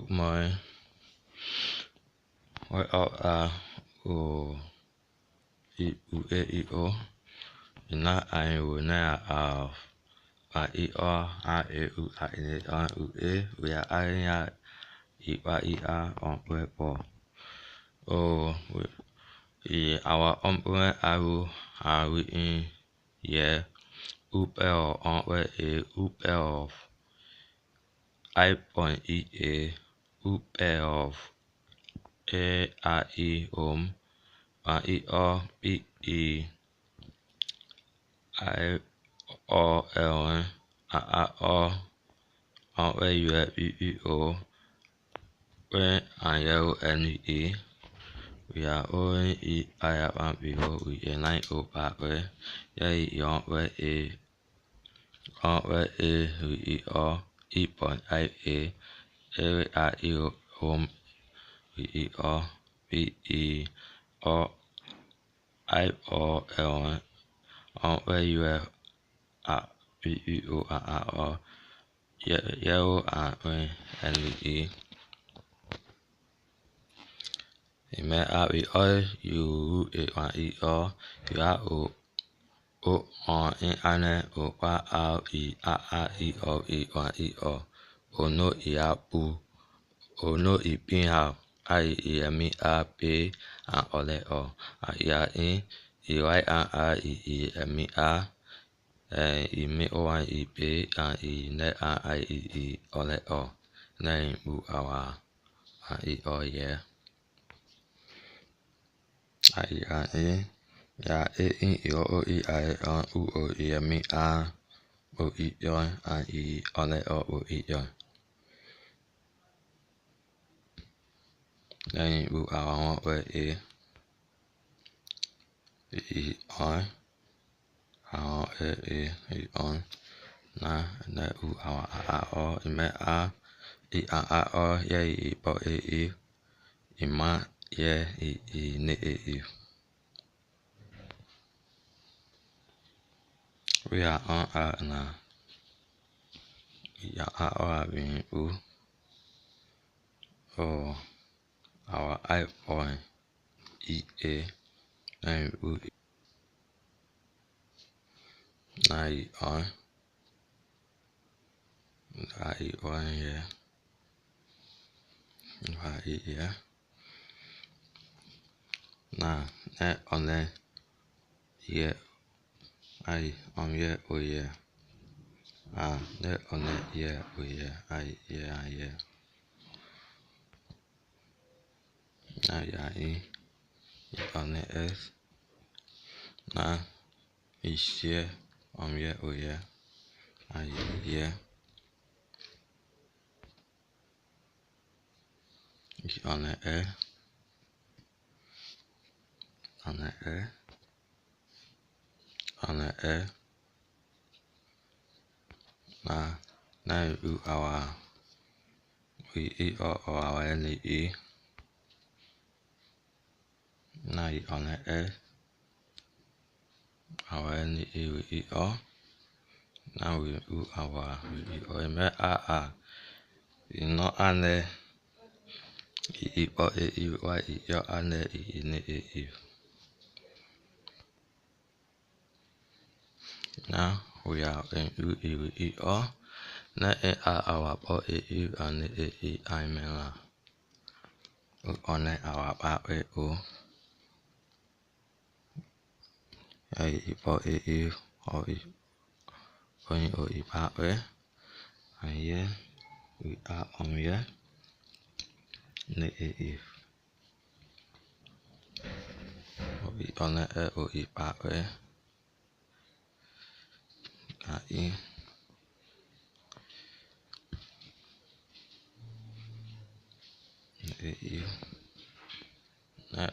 my what o o na I will na I we are on Breadboard. Oh, our I will in yeah, upel on where a upel of I.E upel of E I O L on where you have where I L N E. We are all I have we unite back where on where we are home we are on where you have yellow and we may we all you you are on internet o no o no p and all that in me net all that name our yeah yeah me all that name our way on on na our me ima yeah we are on na we are being oh our iPhone and on yeah nah that on that yeah yeah oh yeah that on that yeah oh yeah yeah on that is nah is yeah yeah oh yeah yeah on that on that on that now we eat our NE now on that our NE we eat all now we do our we eat all me you know and eat all eat what eat your and eat now we are in we eat all na our body and I mean on our back body or going or back and yeah we are on yeah we on or back in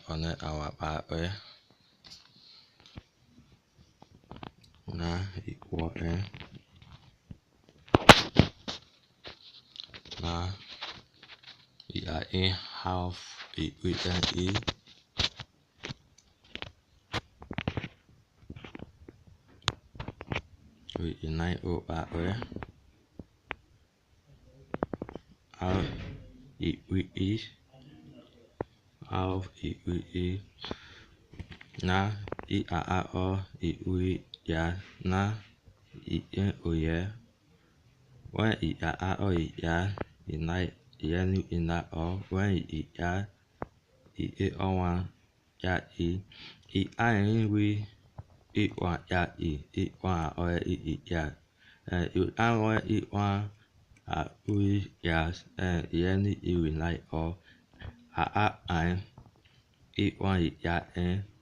on our back na equal na we are in half we can eat we unite back out it we is of it we is na it a o it we ya na it o yeah when it a o it ya it night yeah new in that o when it ya it o one ya it I we it one ya it one o it ya it I want it one we yes yeah new in night o I it one it ya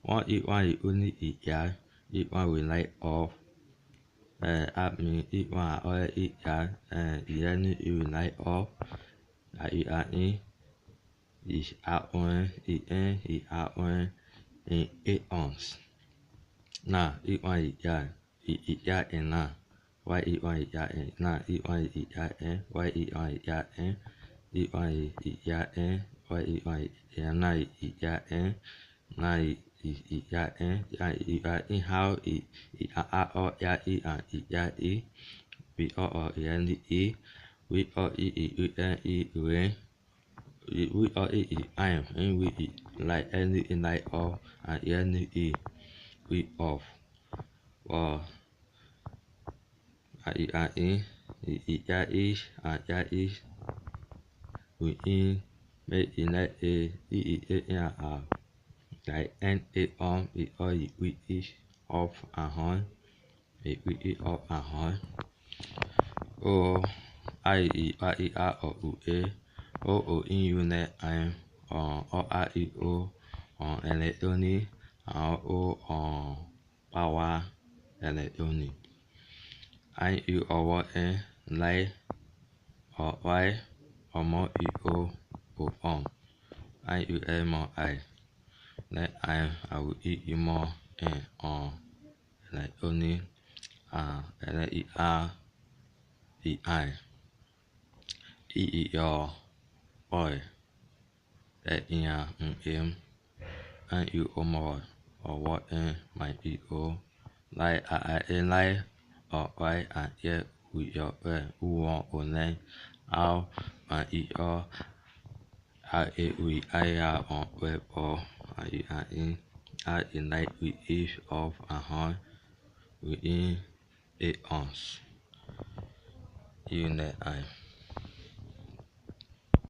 one it only it ya it one we like off at me it one or it ya yeah you like off it at me is out one it out one in 8 ounce now it one it ya in now why it one it ya in now it one it ya in why it one it ya in it one it ya in why it one yeah now it ya in now it ya in how it or ya and it ya we all and it we all it we all it I am and we like any in like all and any we off or I in it ya is and ya is we in make in like it yeah like and it on it all it we is off and on it we off and on oh I o u e o in unit I'm o I o on electronic o on power electronic I you over like or y or more o on I you more I let I will eat you more on electronic I eat your boy that in Nkem and you more or what might be go like I like or why and yet with your who want online how and eat your we I on web or I in like we each of a horn within 8 ounce unit I